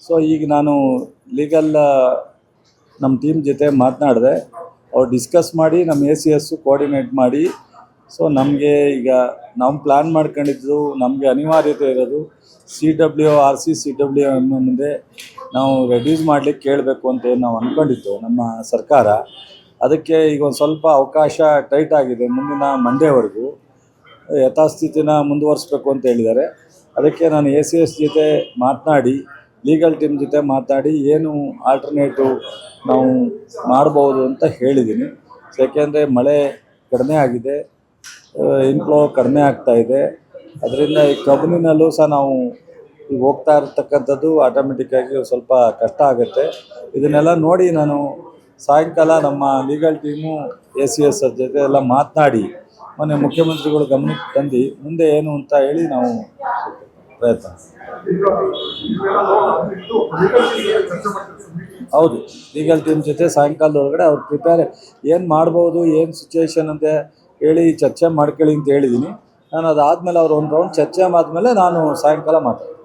So ಈಗ ನಾನು legal ನಮ್ಮ ಟೀಮ್ ಜೊತೆ ಮಾತನಾಡಿದೆ. ಅವ್ರು ಡಿಸ್ಕಸ್ ಮಾಡಿ ನಮ್ಮ ACS ಕೋಆರ್ಡಿನೇಟ್ ಮಾಡಿ. ಸೊ ನಮಗೆ ಈಗ ನಾವು ಪ್ಲ್ಯಾನ್ ಮಾಡ್ಕೊಂಡಿದ್ದು, ನಮಗೆ ಅನಿವಾರ್ಯತೆ ಇರೋದು CWRC ಮುಂದೆ ನಾವು ರೆಡ್ಯೂಸ್ ಮಾಡಲಿಕ್ಕೆ ಕೇಳಬೇಕು ಅಂತ ಏನು ನಾವು ಅಂದ್ಕೊಂಡಿದ್ದು ನಮ್ಮ ಸರ್ಕಾರ. ಅದಕ್ಕೆ ಈಗ ಒಂದು ಸ್ವಲ್ಪ ಅವಕಾಶ ಟೈಟ್ ಆಗಿದೆ. ಮುಂದಿನ ಮಂಡೇವರೆಗೂ ಯಥಾಸ್ಥಿತಿನ ಮುಂದುವರಿಸ್ಬೇಕು ಅಂತ ಹೇಳಿದ್ದಾರೆ. ಅದಕ್ಕೆ ನಾನು ACS ಜೊತೆ ಮಾತನಾಡಿ, ಲೀಗಲ್ ಟೀಮ್ ಜೊತೆ ಮಾತನಾಡಿ ಏನು ಆಲ್ಟರ್ನೇಟಿವ್ ನಾವು ಮಾಡ್ಬೋದು ಅಂತ ಹೇಳಿದ್ದೀನಿ. ಯಾಕೆಂದರೆ ಮಳೆ ಕಡಿಮೆ ಆಗಿದೆ, ಇನ್ಫ್ಲೋ ಕಡಿಮೆ ಆಗ್ತಾಯಿದೆ. ಅದರಿಂದ ಈ ಕಬಿನಿನಲ್ಲೂ ಸಹ ನಾವು ಈಗ ಹೋಗ್ತಾ ಇರ್ತಕ್ಕಂಥದ್ದು ಆಟೋಮೆಟಿಕ್ಕಾಗಿ ಸ್ವಲ್ಪ ಕಷ್ಟ ಆಗುತ್ತೆ. ಇದನ್ನೆಲ್ಲ ನೋಡಿ ನಾನು ಸಾಯಂಕಾಲ ನಮ್ಮ ಲೀಗಲ್ ಟೀಮು ACS ಜೊತೆ ಎಲ್ಲ ಮಾತನಾಡಿ ಮೊನ್ನೆ ಮುಖ್ಯಮಂತ್ರಿಗಳು ಗಮನಕ್ಕೆ ತಂದು ಮುಂದೆ ಏನು ಅಂತ ಹೇಳಿ ನಾವು ಪ್ರಯತ್ನ. ಹೌದು, ಲೀಗಲ್ ಟೀಮ್ ಜೊತೆ ಸಾಯಂಕಾಲದೊಳಗಡೆ ಅವ್ರು ಪ್ರಿಪೇರ್ ಏನು ಮಾಡ್ಬೋದು, ಏನು ಸಿಚುವೇಶನ್ ಅಂತ ಹೇಳಿ ಚರ್ಚೆ ಮಾಡ್ಕೊಳ್ಳಿ ಅಂತ ಹೇಳಿದ್ದೀನಿ. ನಾನು ಅದಾದಮೇಲೆ ಅವ್ರು ಒಂದು ರೌಂಡ್ ಚರ್ಚೆ ಆದಮೇಲೆ ನಾನು ಸಾಯಂಕಾಲ ಮಾತಾಡ್ತೀನಿ.